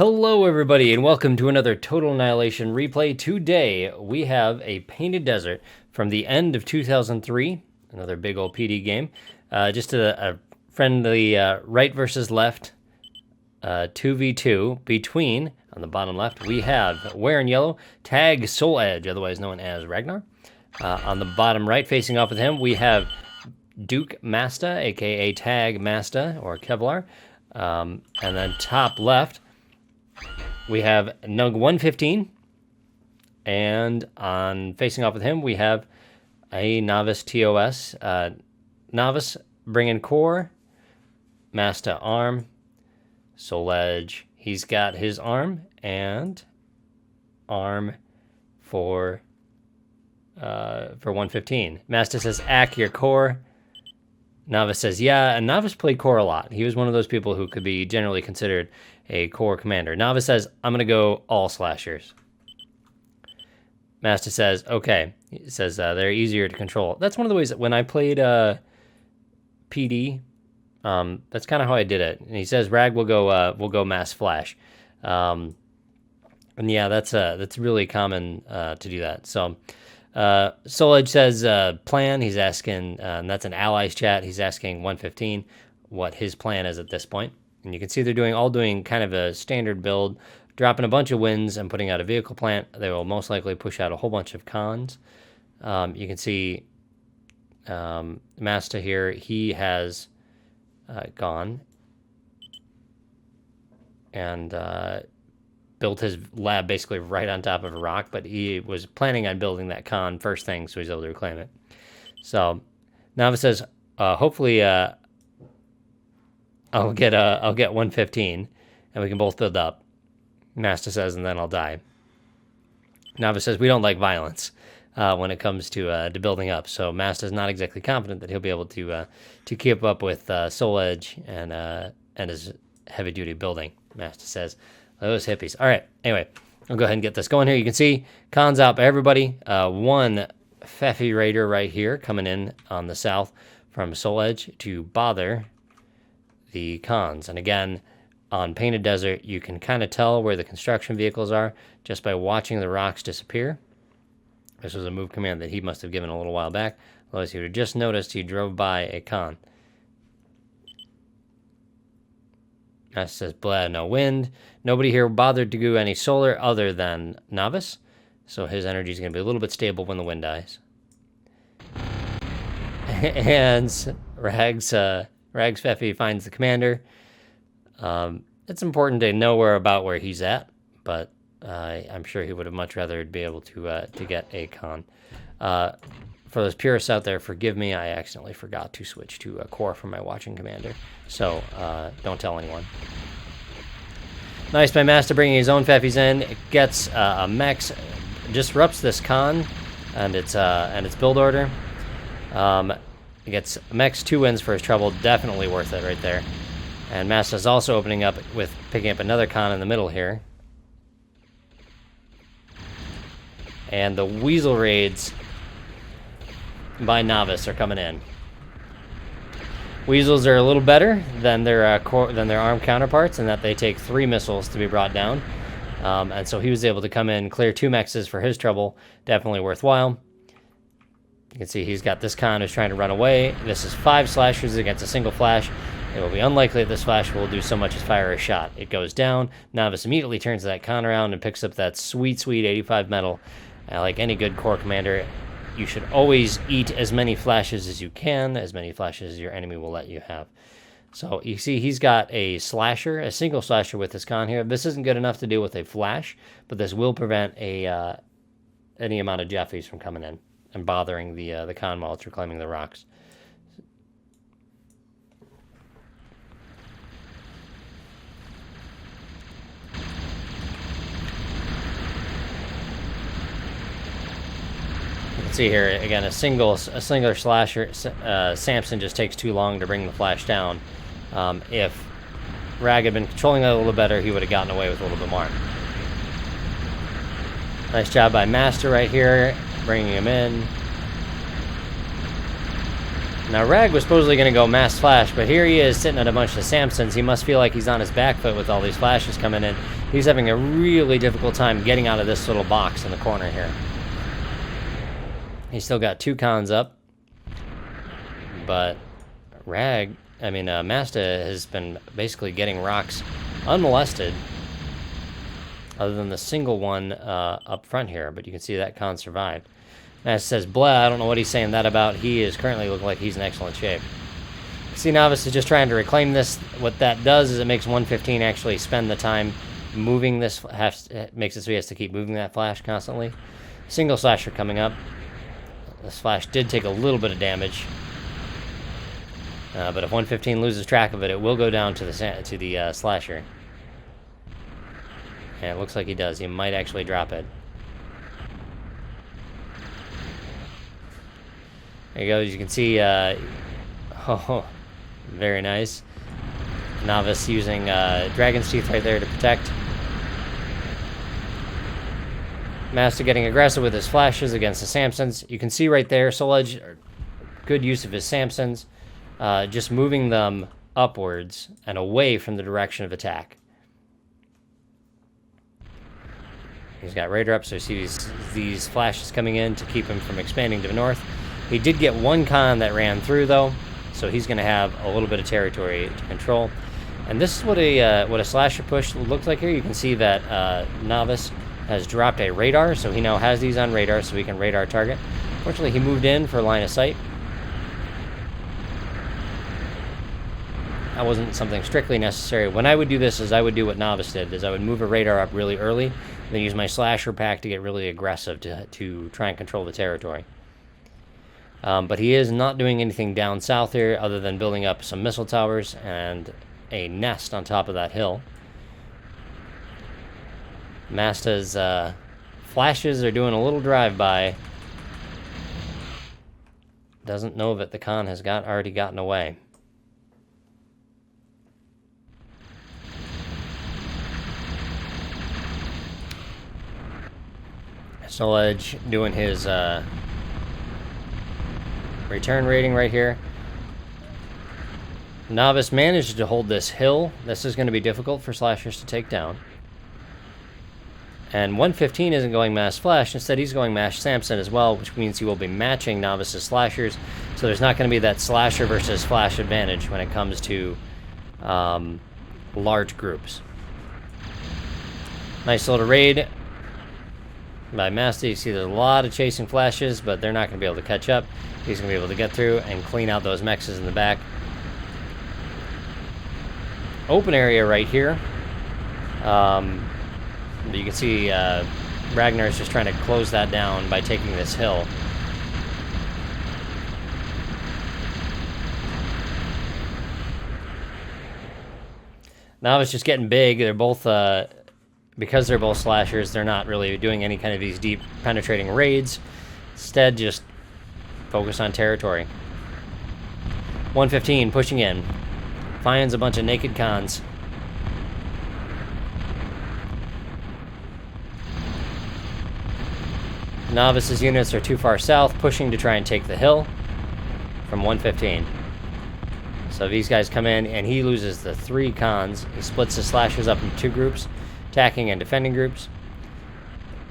Hello everybody and welcome to another Total Annihilation replay. Today we have a Painted Desert from the end of 2003, another big old PD game. Just a friendly right versus left 2v2 between, on the bottom left, we have, wearing yellow, Tag Souledge, otherwise known as Ragnar. On the bottom right, facing off with him, we have Duke Mastah, aka Tag Mastah, or Kevlar. And then top left, we have Gnug115, and on facing off with him, we have a Novice TOS. Novice bringing core, Mastah arm, Souledge. He's got his arm and arm for 115. Mastah says, "Ack your core." Novice says, yeah, and Novice played core a lot. He was one of those people who could be generally considered a core commander. Novice says, I'm going to go all slashers. Mastah says, okay. He says they're easier to control. That's one of the ways that when I played PD, that's kind of how I did it. And he says, Rag will go mass flash. And yeah, that's really common to do that. So Souledge says plan. He's asking, and that's an allies chat. He's asking 115 what his plan is at this point. And you can see they're all doing kind of a standard build, dropping a bunch of wins and putting out a vehicle plant. They will most likely push out a whole bunch of cons. You can see Mastah here. He has gone and built his lab basically right on top of a rock, but he was planning on building that con first thing, so he's able to reclaim it. So Novice says, hopefully I'll get 115, and we can both build up. Mastah says, and then I'll die. Novice says, we don't like violence when it comes to building up, so Mastah's not exactly confident that he'll be able to keep up with Souledge and his heavy-duty building. Mastah says, those hippies. All right, anyway, I'll go ahead and get this going here. You can see cons out by everybody. One Pfeffy Raider right here coming in on the south from Souledge to bother the cons. And again, on Painted Desert, you can kind of tell where the construction vehicles are just by watching the rocks disappear. This was a move command that he must have given a little while back. Otherwise, he would have just noticed he drove by a con. Mastah says, blah, no wind. Nobody here bothered to do any solar other than Novice. So his energy is going to be a little bit stable when the wind dies. And Rags Pfeffy finds the commander. It's important to know where he's at, but I'm sure he would have much rather be able to get a con. For those purists out there, forgive me, I accidentally forgot to switch to a core for my watching commander. So don't tell anyone. Nice by Mastah bringing his own Pfeffys in. It gets a mechs, disrupts this con and its build order. It gets mechs 2 wins for his trouble. Definitely worth it right there. And Mastah's also opening up with picking up another con in the middle here. And the Weasel Raids by Novice are coming in. Weasels are a little better than their armed counterparts in that they take 3 missiles to be brought down. And so he was able to come in, clear 2 mexes for his trouble. Definitely worthwhile. You can see he's got this con who's trying to run away. This is 5 slashers against a single flash. It will be unlikely that this flash will do so much as fire a shot. It goes down. Novice immediately turns that con around and picks up that sweet 85 metal. Like any good core commander, you should always eat as many flashes as you can, as many flashes as your enemy will let you have. So you see he's got a slasher, a single slasher with this con here. This isn't good enough to deal with a flash, but this will prevent any amount of Jeffys from coming in and bothering the con while it's reclaiming the rocks. See here again, a singular slasher. Samson just takes too long to bring the flash down. If Rag had been controlling that a little better, he would have gotten away with a little bit more. Nice job by Mastah right here, bringing him in. Now, Rag was supposedly going to go mass flash, but here he is sitting at a bunch of Samsons. He must feel like he's on his back foot with all these flashes coming in. He's having a really difficult time getting out of this little box in the corner here. He's still got 2 cons up, but Mastah has been basically getting rocks unmolested, other than the single one up front here, but you can see that con survived. Mastah says, blah, I don't know what he's saying that about. He is currently looking like he's in excellent shape. See, Novice is just trying to reclaim this. What that does is it makes 115 actually spend the time moving this, makes it so he has to keep moving that flash constantly. Single slasher coming up. This flash did take a little bit of damage. But if 115 loses track of it, it will go down to the slasher. And it looks like he does. He might actually drop it. There you go. As you can see, oh, very nice. Novice using Dragon's Teeth right there to protect. Mastah getting aggressive with his flashes against the Samsons. You can see right there, Souledge, good use of his Samsons, just moving them upwards and away from the direction of attack. He's got Raider up, so you see these flashes coming in to keep him from expanding to the north. He did get 1 con that ran through, though, so he's going to have a little bit of territory to control. And this is what a slasher push looks like here. You can see that Novice has dropped a radar, so he now has these on radar, so he can radar target. Fortunately, he moved in for line of sight. That wasn't something strictly necessary. When I would do this, is I would do what Novice did, is I would move a radar up really early, and then use my slasher pack to get really aggressive to try and control the territory. But he is not doing anything down south here other than building up some missile towers and a nest on top of that hill. Mastah's flashes are doing a little drive-by. Doesn't know that the con has already gotten away. Souledge doing his return rating right here. Novice managed to hold this hill. This is going to be difficult for slashers to take down. And 115 isn't going mass flash. Instead, he's going mass Samson as well, which means he will be matching Novice's slashers. So there's not going to be that slasher versus flash advantage when it comes to large groups. Nice little raid by Mastah. You see there's a lot of chasing flashes, but they're not going to be able to catch up. He's going to be able to get through and clean out those mexes in the back. Open area right here. You can see Ragnar is just trying to close that down by taking this hill. Novice just getting big. They're both, because they're both slashers, they're not really doing any kind of these deep penetrating raids. Instead, just focus on territory. 115 pushing in. Finds a bunch of naked cons. Novice's units are too far south, pushing to try and take the hill from 115. So these guys come in, and he loses the 3 cons. He splits his slashers up into 2 groups, attacking and defending groups.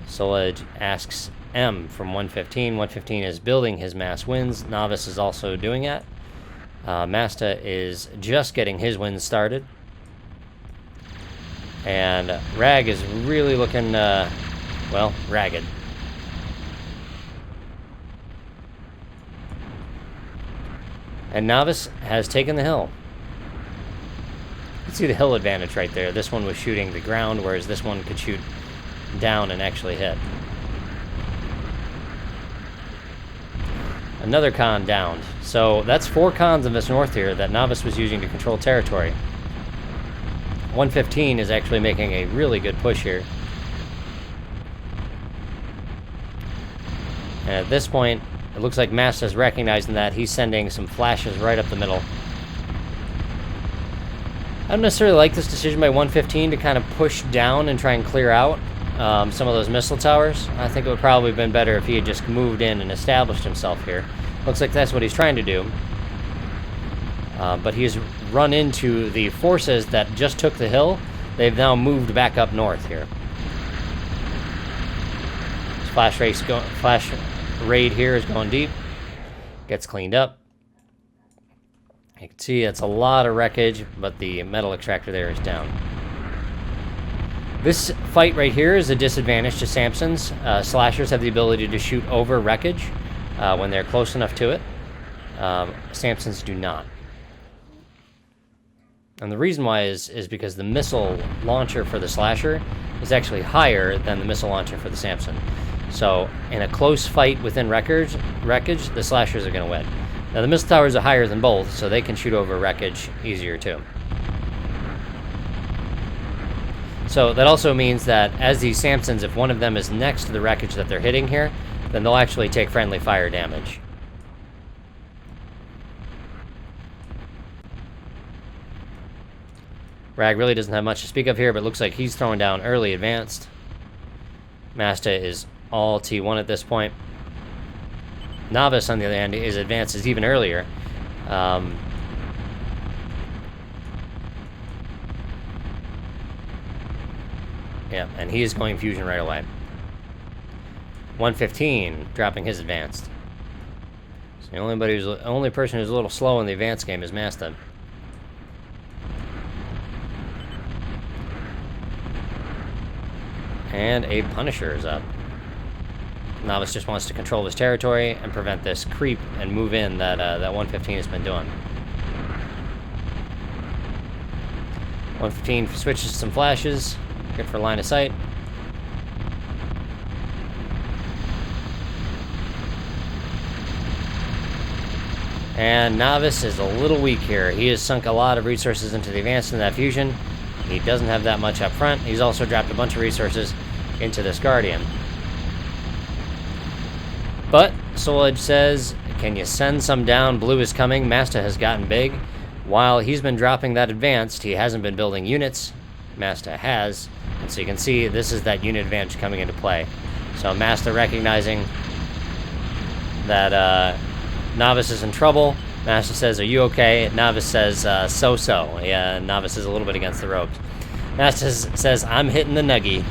Souledge asks M from 115. 115 is building his mass wins. Novice is also doing that. Mastah is just getting his wins started. And Rag is really looking, well, ragged. And Novice has taken the hill. You can see the hill advantage right there. This one was shooting the ground, whereas this one could shoot down and actually hit. Another con downed. So that's 4 cons in this north here that Novice was using to control territory. 115 is actually making a really good push here. And at this point, it looks like Mastah's recognizing that. He's sending some flashes right up the middle. I don't necessarily like this decision by 115 to kind of push down and try and clear out some of those missile towers. I think it would probably have been better if he had just moved in and established himself here. Looks like that's what he's trying to do. But he has run into the forces that just took the hill. They've now moved back up north here. This flash raid here is going deep. Gets cleaned up. You can see it's a lot of wreckage, but the metal extractor there is down. This fight right here is a disadvantage to Samson's. Slashers have the ability to shoot over wreckage when they're close enough to it. Samson's do not. And the reason why is because the missile launcher for the Slasher is actually higher than the missile launcher for the Samson. So in a close fight within wreckage, the Slashers are going to win. Now the missile towers are higher than both, so they can shoot over wreckage easier too. So that also means that as these Samsons, if one of them is next to the wreckage that they're hitting here, then they'll actually take friendly fire damage. Rag really doesn't have much to speak of here, but looks like he's throwing down early advanced. Mastah is all T1 at this point. Novice, on the other hand, is advances even earlier. Yeah, and he is going fusion right away. 115 dropping his advanced. So the only person who's a little slow in the advanced game is Mastah. And a Punisher is up. Novice just wants to control his territory and prevent this creep and move in that that 115 has been doing. 115 switches to some flashes. Good for line of sight. And Novice is a little weak here. He has sunk a lot of resources into the advance in that fusion. He doesn't have that much up front. He's also dropped a bunch of resources into this Guardian. But Souledge says, can you send some down? Blue is coming. Mastah has gotten big. While he's been dropping that advanced, he hasn't been building units. Mastah has. And so you can see this is that unit advantage coming into play. So Mastah recognizing that Novice is in trouble. Mastah says, are you okay? Novice says, so-so. Yeah, Novice is a little bit against the ropes. Mastah says, I'm hitting the nuggy.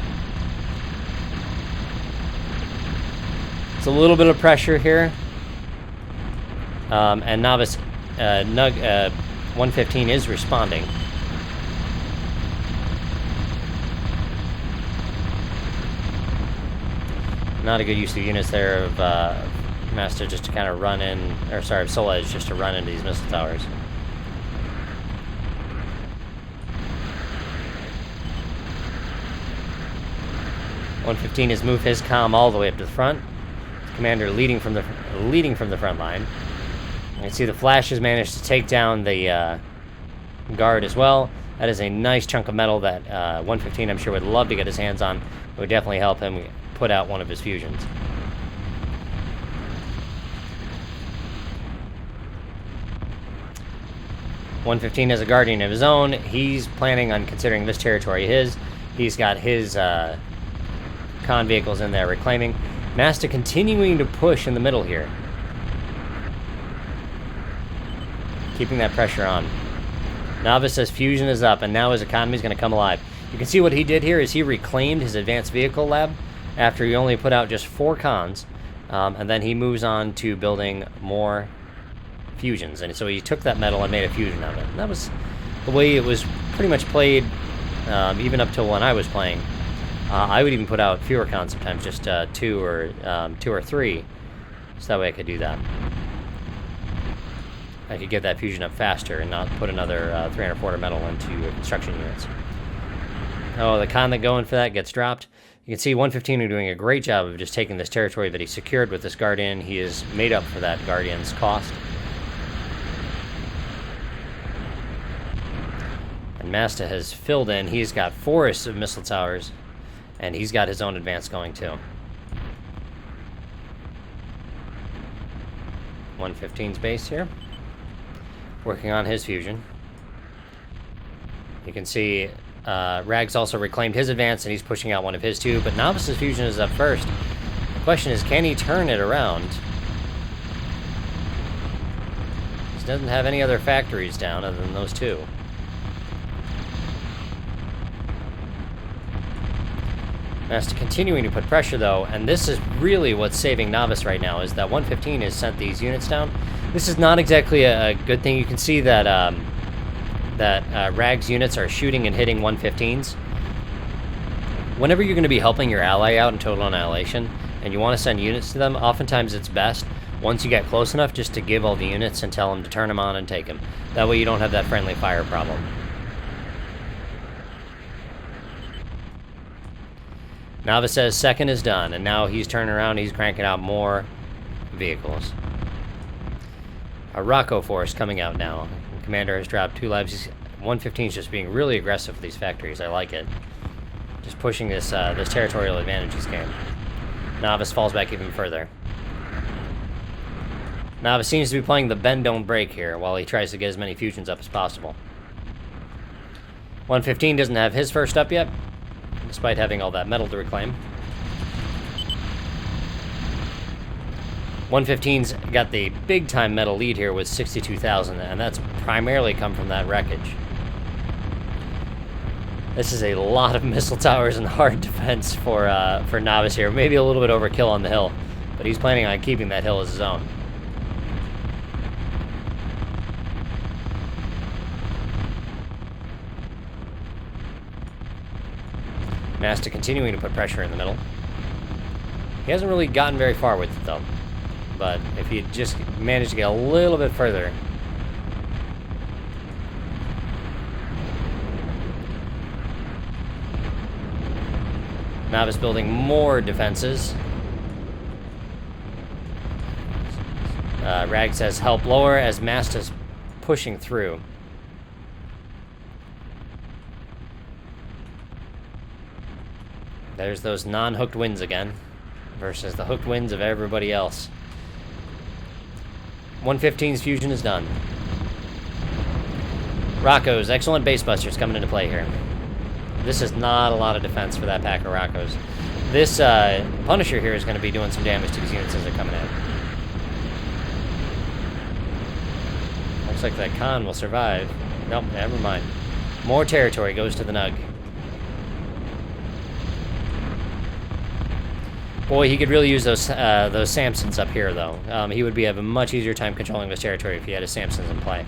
It's a little bit of pressure here. And Novice, Gnug115 is responding. Not a good use of units there of Mastah just to kind of run in, or sorry, Souledge just to run into these missile towers. ~115 has moved his comm all the way up to the front. Commander leading from the front line. You can see the Flash has managed to take down the guard as well. That is a nice chunk of metal that ~115 I'm sure would love to get his hands on. It would definitely help him put out one of his fusions. ~115 has a Guardian of his own. He's planning on considering this territory his. He's got his con vehicles in there reclaiming. Mastah continuing to push in the middle here. Keeping that pressure on. Novice says fusion is up, and now his economy is going to come alive. You can see what he did here is he reclaimed his advanced vehicle lab after he only put out just 4 cons, and then he moves on to building more fusions. And so he took that metal and made a fusion of it. And that was the way it was pretty much played, even up till when I was playing. I would even put out fewer cons sometimes, just 2 or 3, so that way I could do that. I could get that fusion up faster and not put another 340 metal into construction units. Oh, the con that going for that gets dropped. You can see ~115 are doing a great job of just taking this territory that he secured with this Guardian. He has made up for that Guardian's cost. And Mastah has filled in. He's got forests of missile towers. And he's got his own advance going too. ~115's base here. Working on his fusion. You can see Rag's also reclaimed his advance and he's pushing out one of his too, but Novice's fusion is up first. The question is, can he turn it around? He's doesn't have any other factories down other than those two. Mastah continuing to put pressure though, and this is really what's saving Novice right now, is that 115 has sent these units down. This is not exactly a good thing. You can see that Rag's units are shooting and hitting 115s. Whenever you're going to be helping your ally out in Total Annihilation, and you want to send units to them, oftentimes it's best, once you get close enough, just to give all the units and tell them to turn them on and take them. That way you don't have that friendly fire problem. Novice says second is done, and now he's turning around, he's cranking out more vehicles. A Rocco force coming out now. Commander has dropped 2 lives. 115 is just being really aggressive with these factories. I like it. Just pushing this this territorial advantage he's gained. Novice falls back even further. Novice seems to be playing the bend don't break here while he tries to get as many fusions up as possible. 115 doesn't have his first up yet, despite having all that metal to reclaim. 115's got the big-time metal lead here with 62,000, and that's primarily come from that wreckage. This is a lot of missile towers and hard defense for Novice here. Maybe a little bit overkill on the hill, but he's planning on keeping that hill as his own. Mastah continuing to put pressure in the middle. He hasn't really gotten very far with it, though. But if he just managed to get a little bit further... Novice building more defenses. Rag says help lower as Mastah's pushing through. There's those non-hooked wins again versus the hooked wins of everybody else. 115's fusion is done. Rocco's excellent base busters coming into play here. This is not a lot of defense for that pack of Rocco's. This Punisher here is going to be doing some damage to these units as they're coming in. Looks like that Khan will survive. Nope, never mind. More territory goes to the Gnug. Boy, he could really use those Samsons up here, though. He would have a much easier time controlling this territory if he had his Samsons in play.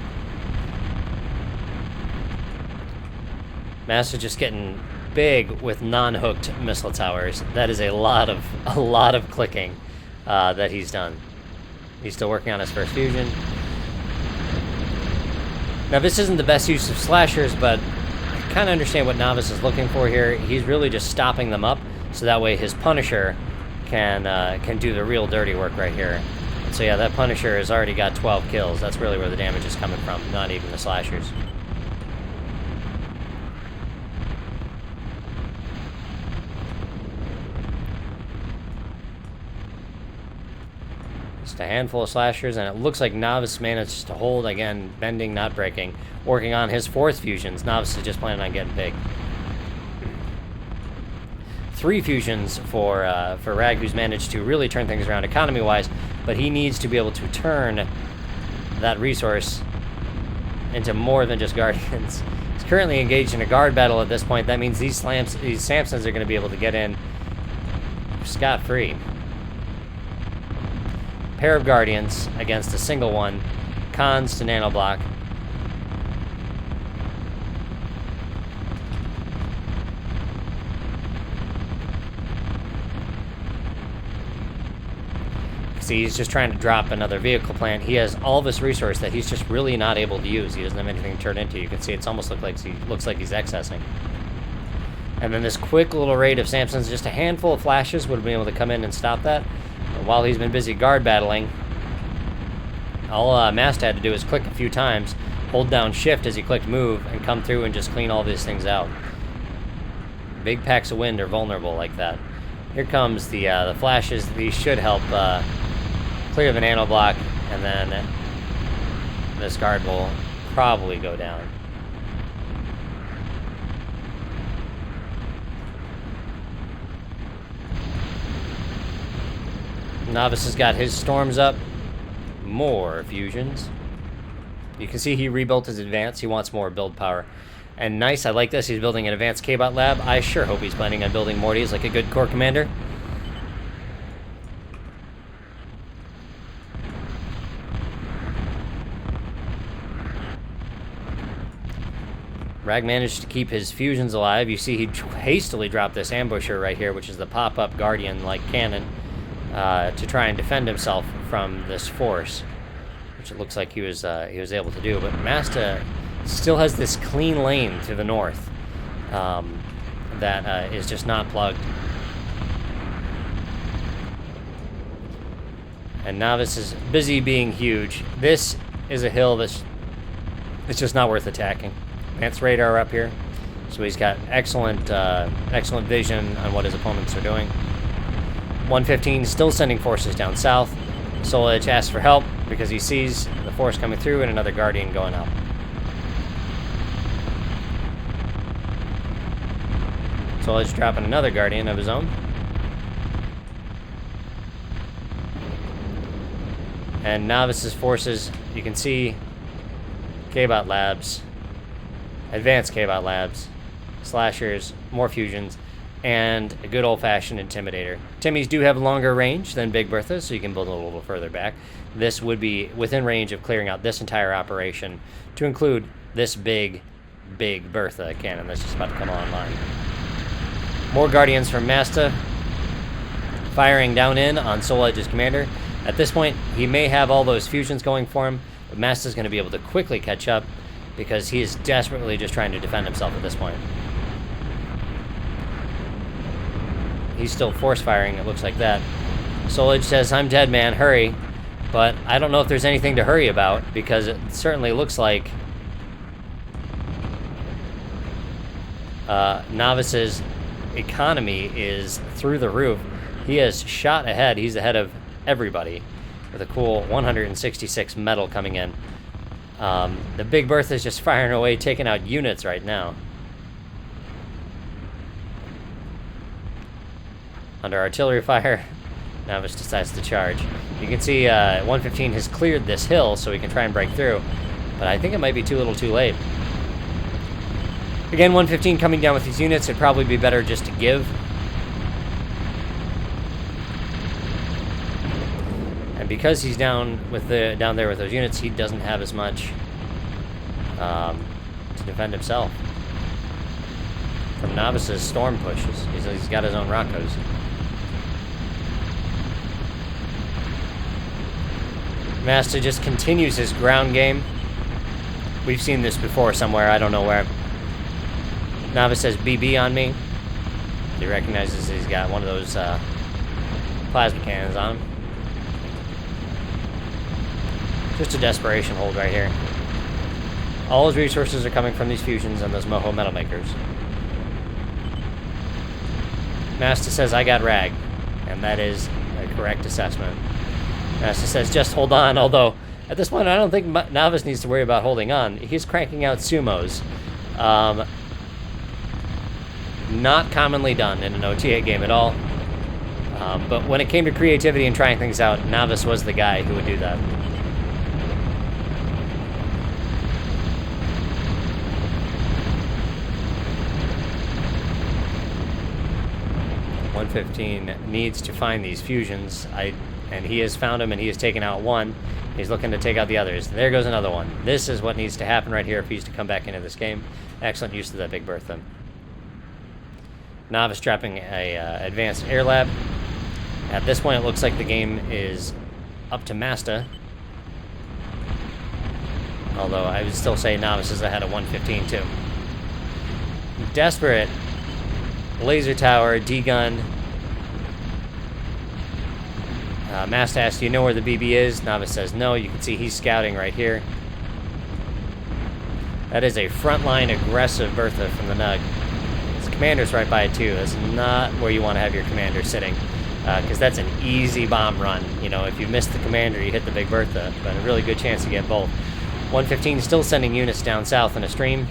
Mastah just getting big with non-hooked missile towers. That is a lot of clicking that he's done. He's still working on his first fusion. Now, this isn't the best use of slashers, but I kind of understand what Novice is looking for here. He's really just stopping them up, so that way his Punisher can do the real dirty work right here. And so yeah, that Punisher has already got 12 kills. That's really where the damage is coming from, not even the slashers. Just a handful of slashers, and it looks like Novice managed to hold, again, bending, not breaking. Working on his 4th fusions. Novice is just planning on getting big. 3 fusions for Rag, who's managed to really turn things around economy-wise, but he needs to be able to turn that resource into more than just Guardians. He's currently engaged in a guard battle at this point. That means these Samsons are going to be able to get in scot-free. Pair of Guardians against a single one. Cons to nanoblock. See, he's just trying to drop another vehicle plant. He has all this resource that he's just really not able to use. He doesn't have anything to turn into. You can see it's almost looks like he's excessing. And then this quick little raid of Samson's, just a handful of flashes would have been able to come in and stop that. But while he's been busy guard battling, all Mastah had to do is click a few times, hold down shift as he clicked move, and come through and just clean all these things out. Big packs of wind are vulnerable like that. Here comes the flashes. These should help clear the nano block, and then this guard will probably go down. Novice has got his storms up. More fusions. You can see he rebuilt his advance. He wants more build power. And nice, I like this. He's building an advanced K-Bot lab. I sure hope he's planning on building Mortys like a good Corps commander. Rag managed to keep his fusions alive. You see he hastily dropped this ambusher right here, which is the pop-up Guardian-like cannon, to try and defend himself from this force, which it looks like he was able to do. But Mastah still has this clean lane to the north that is just not plugged. And Novice is busy being huge. This is a hill that's just not worth attacking. Advanced radar up here, so he's got excellent vision on what his opponents are doing. 115 still sending forces down south. Souledge asks for help because he sees the force coming through and another Guardian going up. Souledge dropping another Guardian of his own. And Novice's forces, you can see K-Bot labs, advanced K-Bot labs, slashers, more fusions, and a good old-fashioned intimidator. Timmies do have longer range than Big Bertha, so you can build a little further back. This would be within range of clearing out this entire operation to include this big Bertha cannon that's just about to come online. More Guardians from Mastah firing down in on Souledge's commander. At this point, he may have all those fusions going for him, but Mastah's going to be able to quickly catch up because he is desperately just trying to defend himself at this point. He's still force firing, it looks like that. Souledge says, "I'm dead, man, hurry." But I don't know if there's anything to hurry about, because it certainly looks like Novice's economy is through the roof. He has shot ahead. He's ahead of everybody with a cool 166 metal coming in. The Big Bertha is just firing away, taking out units right now. Under artillery fire, Novice decides to charge. You can see 115 has cleared this hill so he can try and break through, but I think it might be too little too late. Again, 115 coming down with these units, it'd probably be better just to give. And because he's down there with those units, he doesn't have as much to defend himself from Novice's storm pushes. He's got his own Rockos. Mastah just continues his ground game. We've seen this before somewhere, I don't know where. Novice says BB on me. He recognizes he's got one of those plasma cannons on him. Just a desperation hold right here. All his resources are coming from these fusions and those Moho metal makers. Mastah says, "I got Rag," and that is a correct assessment. Mastah says, "Just hold on," although at this point I don't think Novice needs to worry about holding on. He's cranking out sumos. Not commonly done in an OTA game at all. But when it came to creativity and trying things out, Novice was the guy who would do that. .115 needs to find these fusions, and he has found them, and he has taken out one. He's looking to take out the others. There goes another one. This is what needs to happen right here if he's to come back into this game. Excellent use of that Big Bertha. Novice dropping a advanced air lab. At this point, it looks like the game is up to Mastah. Although I would still say Novice is ahead of 115 too. Desperate. Laser tower, D-gun. Mastah asks, "Do you know where the BB is?" Novice says no. You can see he's scouting right here. That is a frontline aggressive Bertha from the Gnug. His commander's right by it too. That's not where you want to have your commander sitting, because that's an easy bomb run. You know, if you miss the commander, you hit the Big Bertha, but a really good chance to get both. 115 still sending units down south in a stream.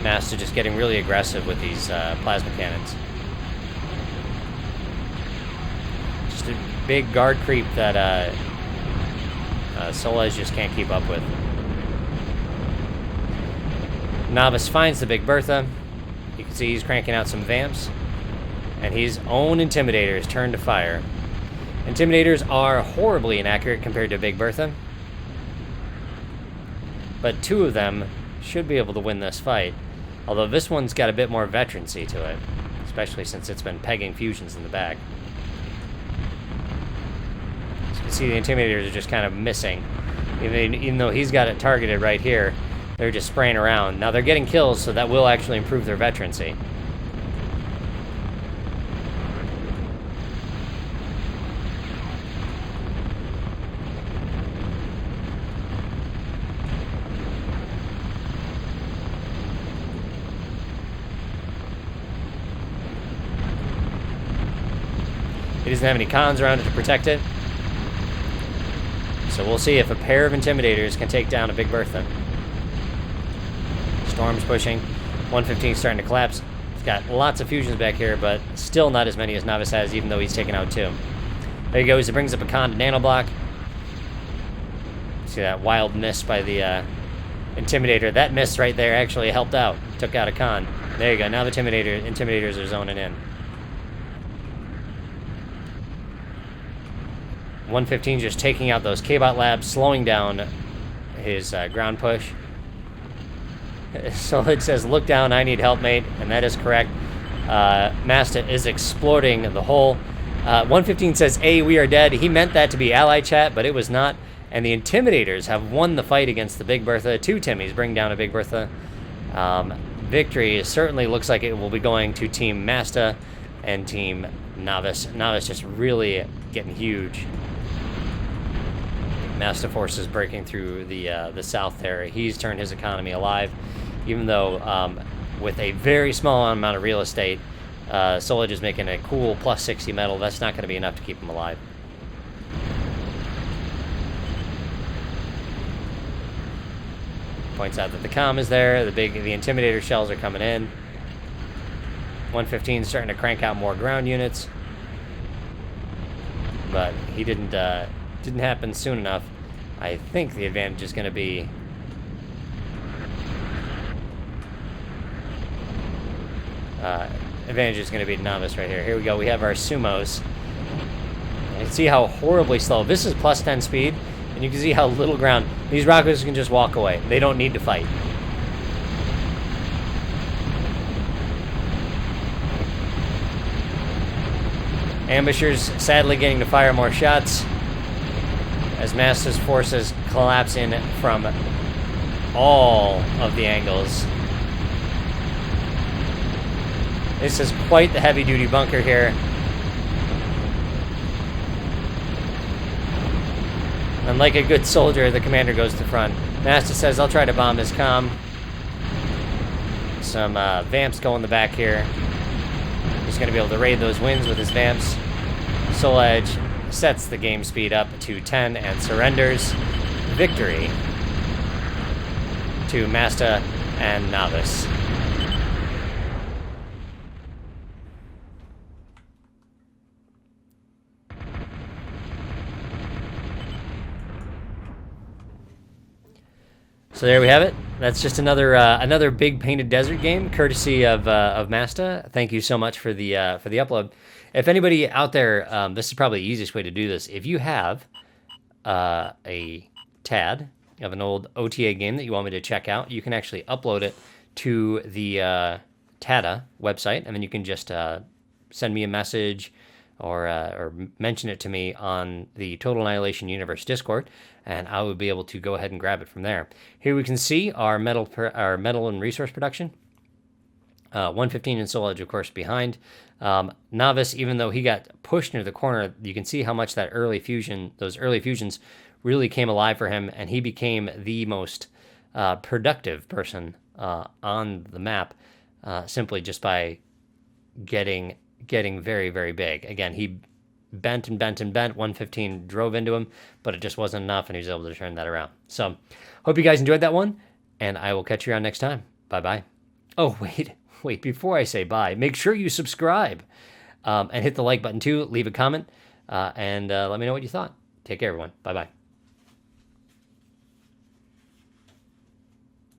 Mastah just getting really aggressive with these plasma cannons. Just a big guard creep that Souledge just can't keep up with. Novice finds the Big Bertha. You can see he's cranking out some vamps. And his own Intimidators turn to fire. Intimidators are horribly inaccurate compared to Big Bertha. But 2 of them should be able to win this fight. Although this one's got a bit more veterancy to it. Especially since it's been pegging fusions in the back. As you can see, the Intimidators are just kind of missing. Even though he's got it targeted right here, they're just spraying around. Now they're getting kills, so that will actually improve their veterancy. He doesn't have any cons around it to protect it. So we'll see if a pair of Intimidators can take down a Big Bertha. Storm's pushing. 115 starting to collapse. He's got lots of fusions back here, but still not as many as Novice has, even though he's taken out 2. There he goes. He brings up a con to nanoblock. See that wild miss by the Intimidator. That miss right there actually helped out. Took out a con. There you go. Now the Intimidators are zoning in. 115 just taking out those K-Bot labs, slowing down his ground push. Souledge says, look down, I need help, mate. And that is correct. Mastah is exploding the hole. 115 says, hey, we are dead. He meant that to be ally chat, but it was not. And the Intimidators have won the fight against the Big Bertha. 2 Timmies bring down a Big Bertha. Victory certainly looks like it will be going to Team Mastah and Team Novice. Novice just really getting huge. Mastah forces breaking through the south there. He's turned his economy alive, even though with a very small amount of real estate, Souledge is making a cool plus 60 metal. That's not going to be enough to keep him alive. Points out that the comm is there. The Intimidator shells are coming in. 115 is starting to crank out more ground units, but he didn't happen soon enough. I think the advantage is going to be Novice right here. Here we go. We have our sumos. And see how horribly slow. This is plus 10 speed, and you can see how little ground. These rockets can just walk away. They don't need to fight. Ambushers sadly getting to fire more shots as Mastah's forces collapse in from all of the angles. This is quite the heavy-duty bunker here. And like a good soldier, the commander goes to front. Mastah says, I'll try to bomb his comm. Some vamps go in the back here. He's going to be able to raid those wins with his vamps. Souledge sets the game speed up to 10 and surrenders. Victory to Mastah and Novice. So there we have it. That's just another big painted desert game, courtesy of Mastah. Thank you so much for the upload. If anybody out there, this is probably the easiest way to do this. If you have a TAD of an old OTA game that you want me to check out, you can actually upload it to the TADA website, and then you can just send me a message or mention it to me on the Total Annihilation Universe Discord, and I will be able to go ahead and grab it from there. Here we can see our metal and resource production. 115 and Souledge, of course, behind. Novice, even though he got pushed into the corner, you can see how much those early fusions really came alive for him, and he became the most productive person on the map simply just by getting very, very big. Again, he bent and bent and bent. 115 drove into him, but it just wasn't enough, and he was able to turn that around. So, hope you guys enjoyed that one, and I will catch you around next time. Bye-bye. Oh, wait, before I say bye, make sure you subscribe and hit the like button too. Leave a comment and let me know what you thought. Take care, everyone. Bye-bye.